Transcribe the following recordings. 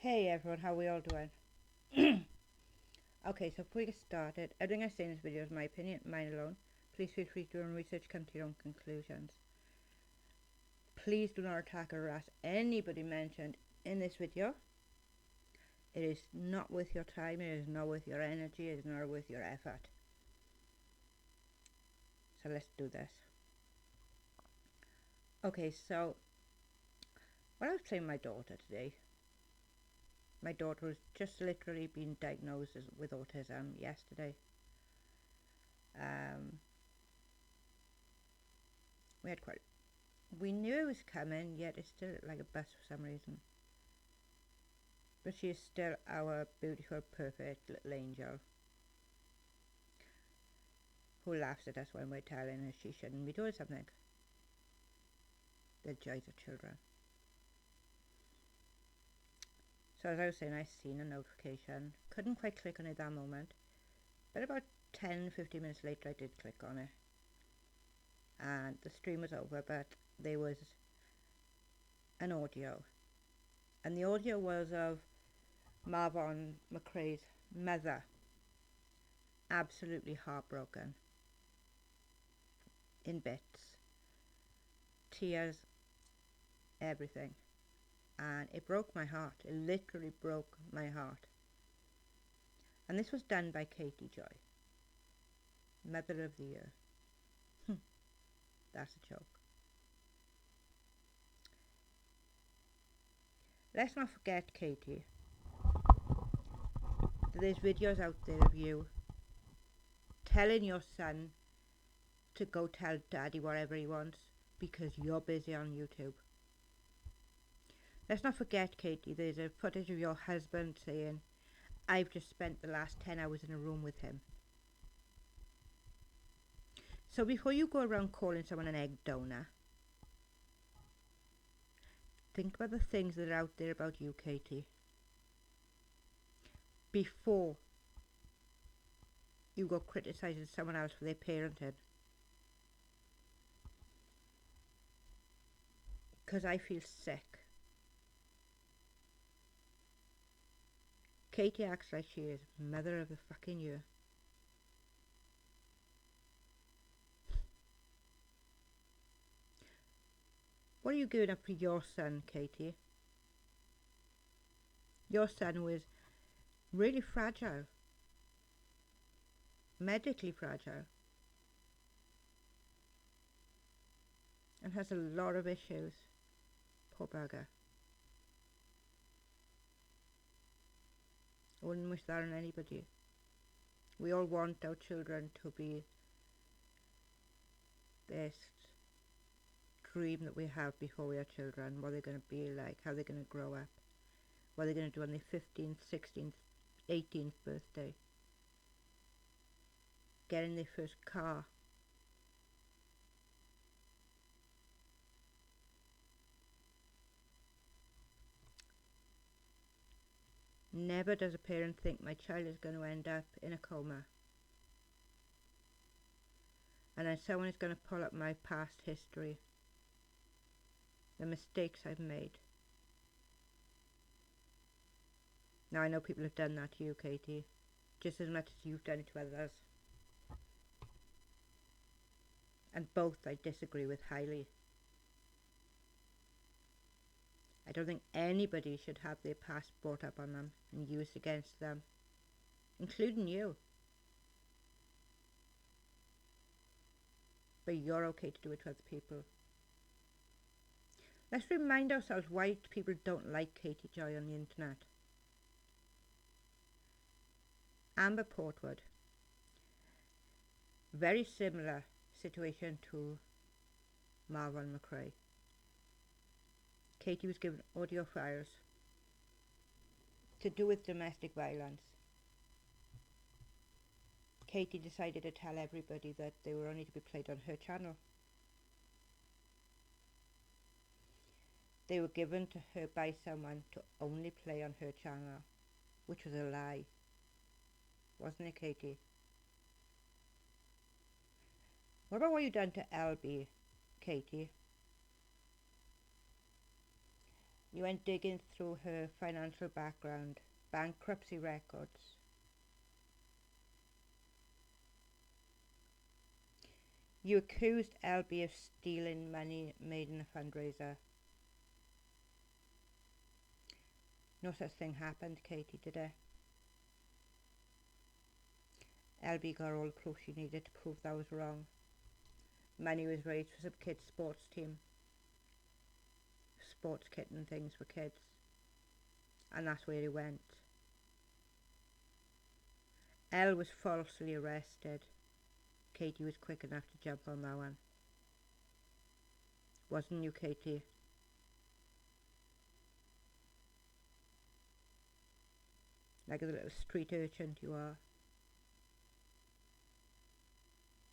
Hey everyone, how we all doing? Okay, so before we get started, everything I say in this video is my opinion, mine alone. Please feel free to do your own research, come to your own conclusions. Please do not attack or harass anybody mentioned in this video. It is not worth your time, it is not worth your energy, it is not worth your effort. So let's do this. Okay, so when I was playing my daughter today, my daughter was just literally being diagnosed with autism yesterday. We knew it was coming, yet it's still like a bus for some reason. But she is still our beautiful, perfect little angel who laughs at us when we're telling her she shouldn't be doing something. The joys of children. So as I was saying, I seen a notification. Couldn't quite click on it that moment. But about 10-15 minutes later I did click on it. And the stream was over, but there was an audio. And the audio was of Marvon McRae's mother. Absolutely heartbroken. In bits. Tears. Everything. And it broke my heart. It literally broke my heart. And this was done by Katie Joy, Mother of the Year. That's a joke. Let's not forget, Katie, that there's videos out there of you telling your son to go tell daddy whatever he wants because you're busy on YouTube. Let's not forget, Katie, there's a footage of your husband saying, I've just spent the last 10 hours in a room with him. So before you go around calling someone an egg donor, think about the things that are out there about you, Katie, before you go criticising someone else for their parenting. Because I feel sick. Katie acts like she is Mother of the fucking Year. What are you giving up for your son, Katie? Your son was really fragile. Medically fragile. And has a lot of issues. Poor bugger. I wouldn't wish that on anybody. We all want our children to be this dream that we have before we are children, what they're going to be like, how they're going to grow up, what they're going to do on their 15th, 16th, 18th birthday, getting their first car. Never does a parent think my child is going to end up in a coma. And then someone is going to pull up my past history, the mistakes I've made. Now I know people have done that to you, Katie, just as much as you've done it to others. And both I disagree with highly. I don't think anybody should have their past brought up on them and used against them, including you. But you're okay to do it to other people. Let's remind ourselves why people don't like Katie Joy on the internet. Amber Portwood. Very similar situation to Marvon McRae. Katie was given audio files to do with domestic violence. Katie decided to tell everybody that they were only to be played on her channel. They were given to her by someone to only play on her channel, which was a lie. Wasn't it, Katie? What about what you done to LB, Katie? You went digging through her financial background, bankruptcy records. You accused Elby of stealing money made in a fundraiser. No such thing happened, Katie, did it? Elby got all the proof she needed to prove that was wrong. Money was raised for some kids' sports team. Sports kit and things for kids. And that's where it went. Elle was falsely arrested. Katie was quick enough to jump on that one. Wasn't you, Katie? Like a little street urchin you are.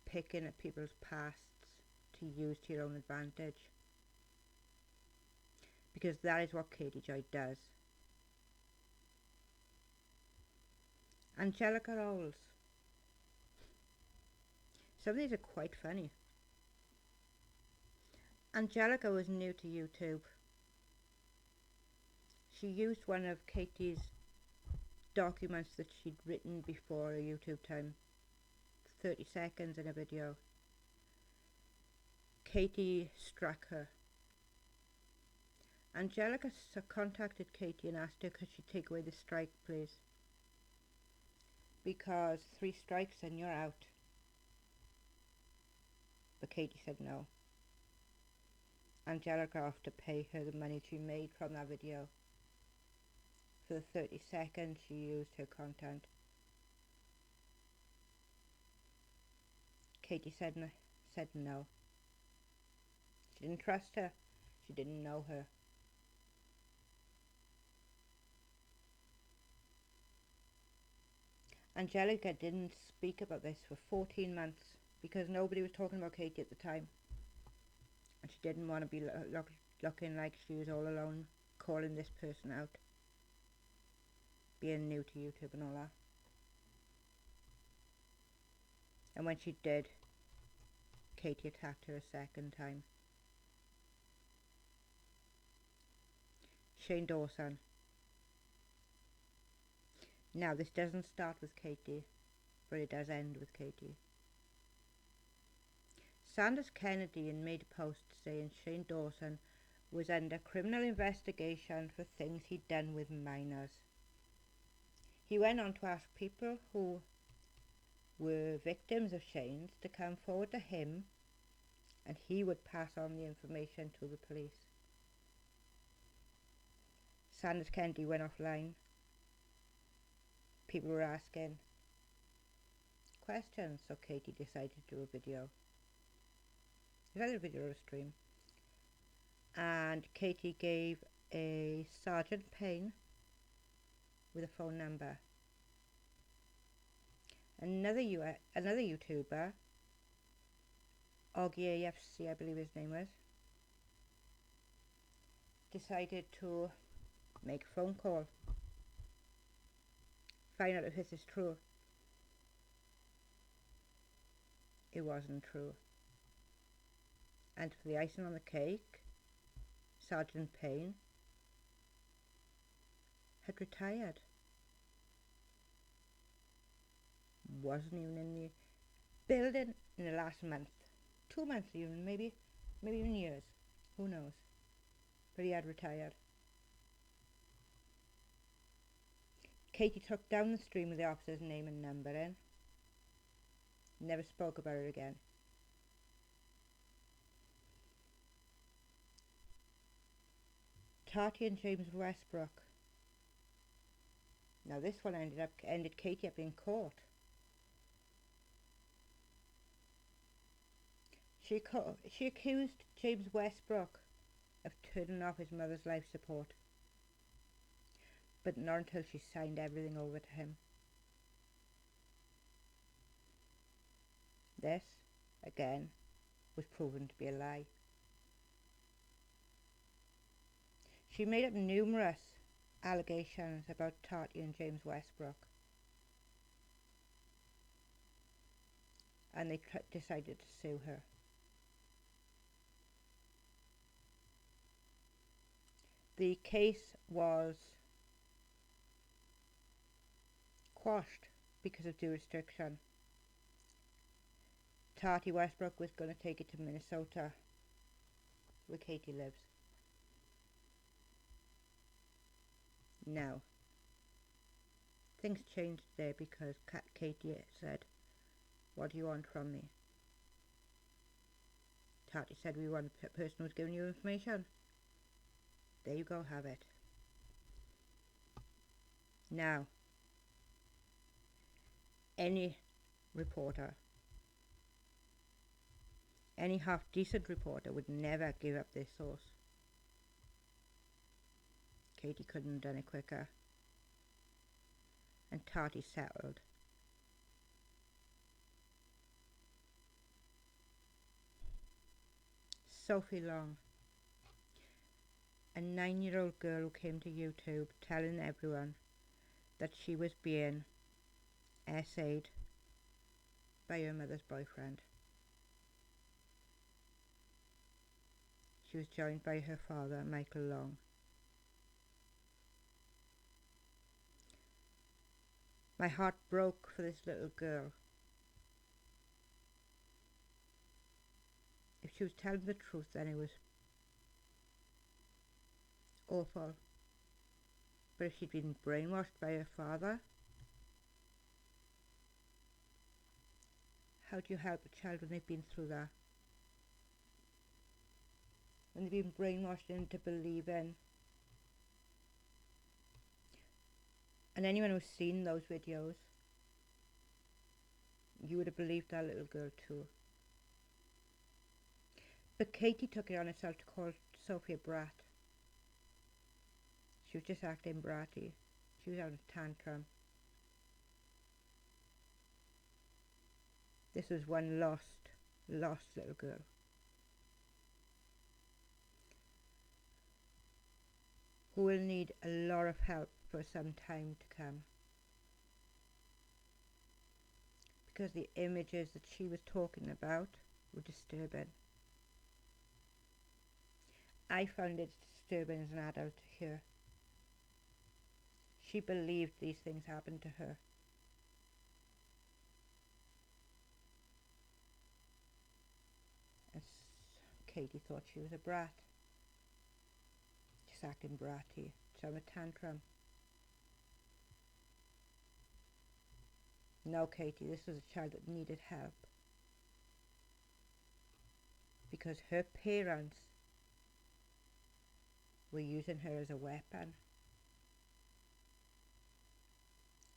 Picking at people's pasts to use to your own advantage. Because that is what Katie Joy does. Angelica Rolls. Some of these are quite funny. Angelica was new to YouTube. She used one of Katie's documents that she'd written before her YouTube time. 30 seconds in a video. Katie struck her. Angelica contacted Katie and asked her could she take away the strike, please. Because 3 strikes and you're out. But Katie said no. Angelica offered to pay her the money she made from that video. For the 30 seconds she used her content. Katie said no. She didn't trust her. She didn't know her. Angelica didn't speak about this for 14 months because nobody was talking about Katie at the time. And she didn't want to be looking like she was all alone calling this person out. Being new to YouTube and all that. And when she did, Katie attacked her a second time. Shane Dawson. Now this doesn't start with Katie, but it does end with Katie. Sanders Kennedy made a post saying Shane Dawson was under criminal investigation for things he'd done with minors. He went on to ask people who were victims of Shane's to come forward to him and he would pass on the information to the police. Sanders Kennedy went offline. People were asking questions, so Katie decided to do a video. It was either a video or a stream. And Katie gave a Sergeant Payne with a phone number. Another YouTuber, Augie AFC, I believe his name was, decided to make a phone call. Find out if this is true. It wasn't true. And for the icing on the cake, Sergeant Payne had retired. Wasn't even in the building in the last month. 2 months even, maybe even years. Who knows? But he had retired. Katie took down the stream with the officer's name and number in. Never spoke about it again. Tati and James Westbrook. Now this one ended Katie up in court. She accused James Westbrook of turning off his mother's life support. But not until she signed everything over to him. This, again, was proven to be a lie. She made up numerous allegations about Tati and James Westbrook. And they decided to sue her. The case was quashed because of due restriction. Tati Westbrook was going to take it to Minnesota, where Katie lives. Now, things changed there because Katie said, "What do you want from me?" Tati said, "We want a person who's giving you information." There you go, have it. Now, any reporter, any half-decent reporter would never give up their source. Katie couldn't have done it quicker. And Tati settled. Sophie Long, a 9-year-old girl who came to YouTube telling everyone that she was being essayed by her mother's boyfriend. She was joined by her father, Michael Long. My heart broke for this little girl. If she was telling the truth, then it was awful. But if she'd been brainwashed by her father, how do you help a child when they've been through that? When they've been brainwashed into believing. And anyone who's seen those videos, you would have believed that little girl too. But Katie took it on herself to call Sophie a brat. She was just acting bratty. She was having a tantrum. This was one lost little girl. Who will need a lot of help for some time to come. Because the images that she was talking about were disturbing. I found it disturbing as an adult to hear. She believed these things happened to her. And Katie thought she was a brat. Just acting bratty, having a tantrum. No, Katie, this was a child that needed help. Because her parents were using her as a weapon.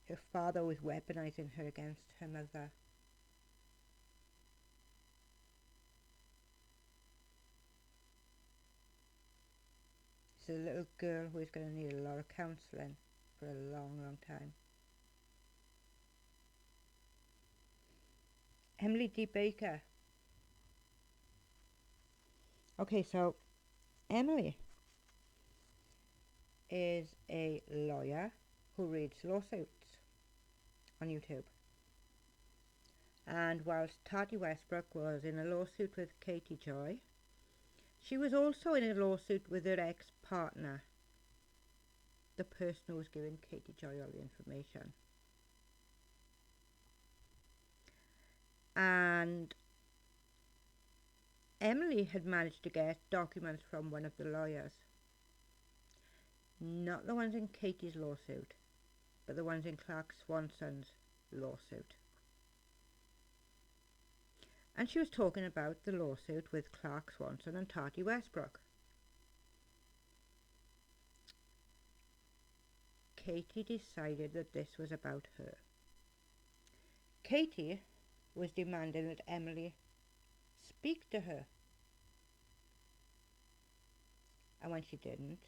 Her father was weaponizing her against her mother. She's a little girl who is going to need a lot of counselling for a long time. Emily D. Baker. Okay, so Emily is a lawyer who reads lawsuits on YouTube. And whilst Tati Westbrook was in a lawsuit with Katie Joy, she was also in a lawsuit with her ex-partner, the person who was giving Katie Joy all the information. And Emily had managed to get documents from one of the lawyers. Not the ones in Katie's lawsuit, but the ones in Clark Swanson's lawsuit. And she was talking about the lawsuit with Clark Swanson and Tati Westbrook. Katie decided that this was about her. Katie was demanding that Emily speak to her. And when she didn't,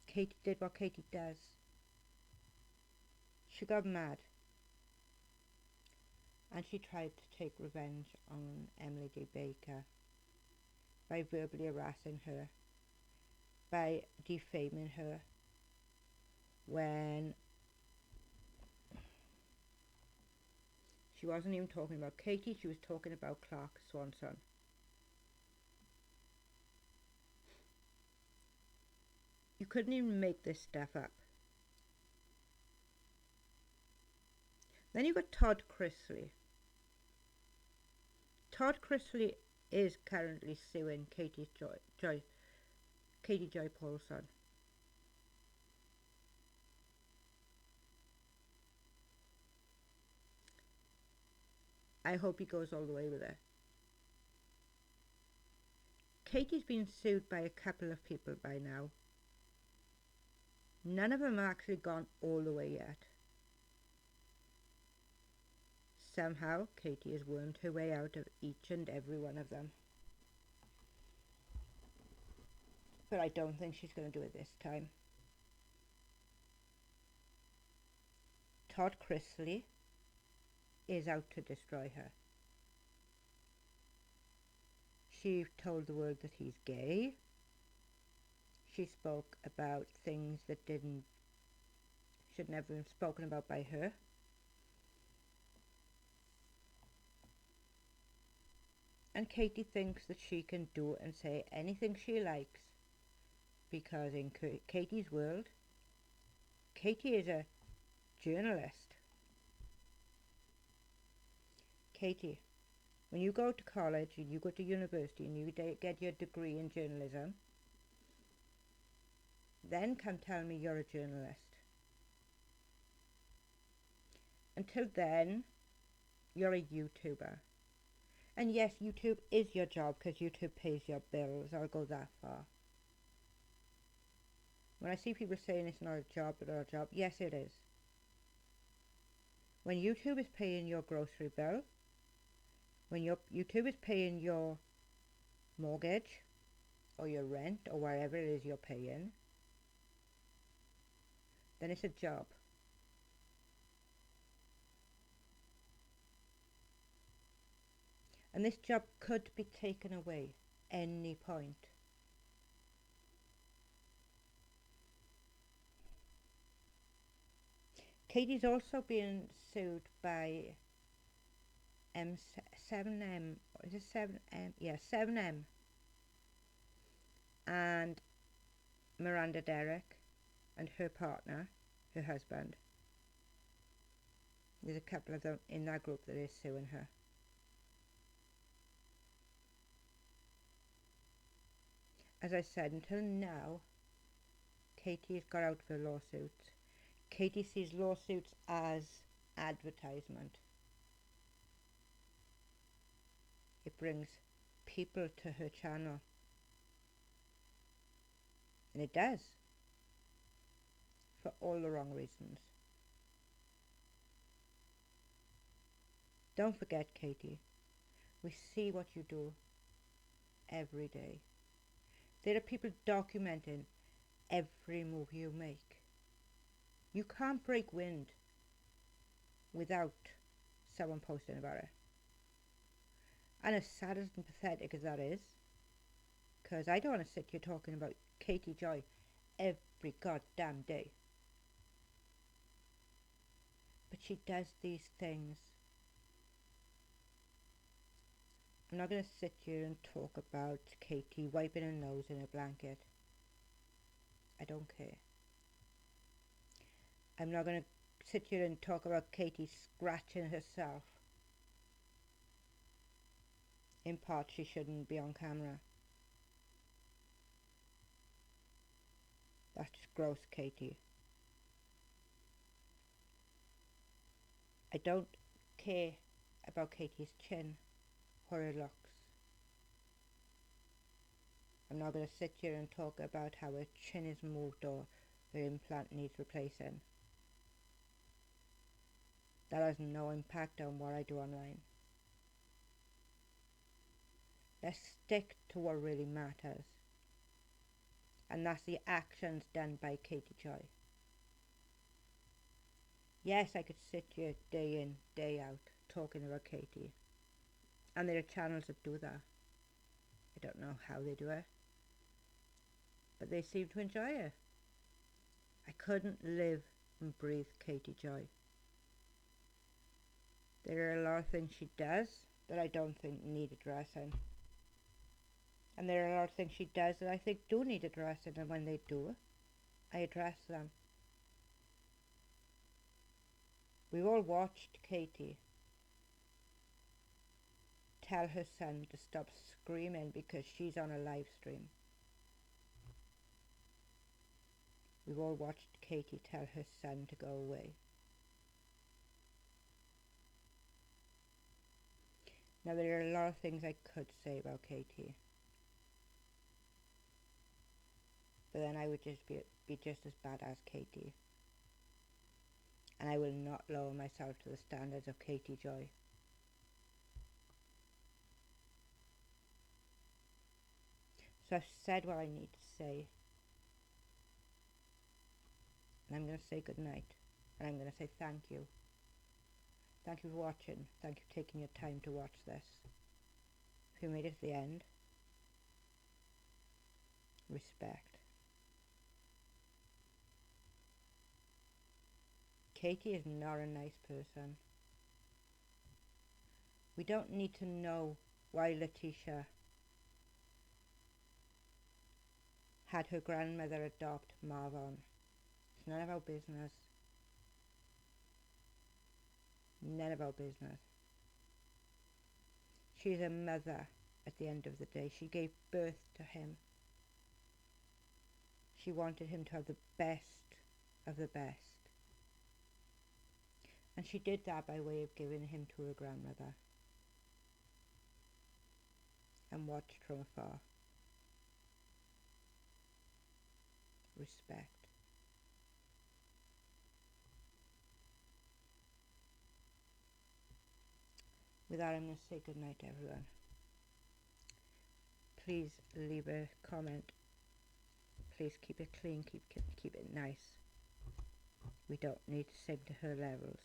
Katie did what Katie does. She got mad. And she tried to take revenge on Emily D. Baker by verbally harassing her, by defaming her, when she wasn't even talking about Katie, she was talking about Clark Swanson. You couldn't even make this stuff up. Then you've got Todd Chrisley. Todd Chrisley is currently suing Katie Joy Paulson. I hope he goes all the way with it. Katie's been sued by a couple of people by now. None of them have actually gone all the way yet. Somehow, Katie has wormed her way out of each and every one of them. But I don't think she's going to do it this time. Todd Chrisley is out to destroy her. She told the world that he's gay. She spoke about things that should never have been spoken about by her. And Katie thinks that she can do and say anything she likes, because in Katie's world, Katie is a journalist. Katie, when you go to college and you go to university and you get your degree in journalism, then come tell me you're a journalist. Until then, you're a YouTuber. And yes, YouTube is your job because YouTube pays your bills. I'll go that far. When I see people saying it's not a job, yes it is. When YouTube is paying your grocery bill, when YouTube is paying your mortgage or your rent or wherever it is you're paying, then it's a job. And this job could be taken away any point. Katie's also being sued by 7M, is it 7M? Yeah, 7M and Miranda Derrick and her partner, her husband. There's a couple of them in that group that is suing her. As I said, until now, Katie has got out of her lawsuits. Katie sees lawsuits as advertisement. It brings people to her channel. And it does. For all the wrong reasons. Don't forget, Katie, we see what you do every day. There are people documenting every move you make. You can't break wind without someone posting about it. And as sad and pathetic as that is, because I don't want to sit here talking about Katie Joy every goddamn day. But she does these things. I'm not going to sit here and talk about Katie wiping her nose in a blanket. I don't care. I'm not going to sit here and talk about Katie scratching herself. In part, she shouldn't be on camera. That's gross, Katie. I don't care about Katie's chin or her looks. I'm not going to sit here and talk about how her chin is moved or her implant needs replacing. That has no impact on what I do online. Let's stick to what really matters. And that's the actions done by Katie Joy. Yes, I could sit here day in, day out talking about Katie. And there are channels that do that. I don't know how they do it. But they seem to enjoy it. I couldn't live and breathe Katie Joy. There are a lot of things she does that I don't think need addressing. And there are a lot of things she does that I think do need addressing, and when they do, I address them. We've all watched Katie tell her son to stop screaming because she's on a live stream. We've all watched Katie tell her son to go away. Now there are a lot of things I could say about Katie, but then I would just be just as bad as Katie. And I will not lower myself to the standards of Katie Joy. So I've said what I need to say. And I'm going to say good night. And I'm going to say thank you. Thank you for watching. Thank you for taking your time to watch this. If you made it to the end, respect. Katie is not a nice person. We don't need to know why Letitia had her grandmother adopt Marvon. It's none of our business. None of our business. She's a mother at the end of the day. She gave birth to him. She wanted him to have the best of the best. And she did that by way of giving him to her grandmother. And watched from afar. Respect. With that, I'm going to say good night to everyone. Please leave a comment. Please keep it clean, keep it nice. We don't need to sing to her levels.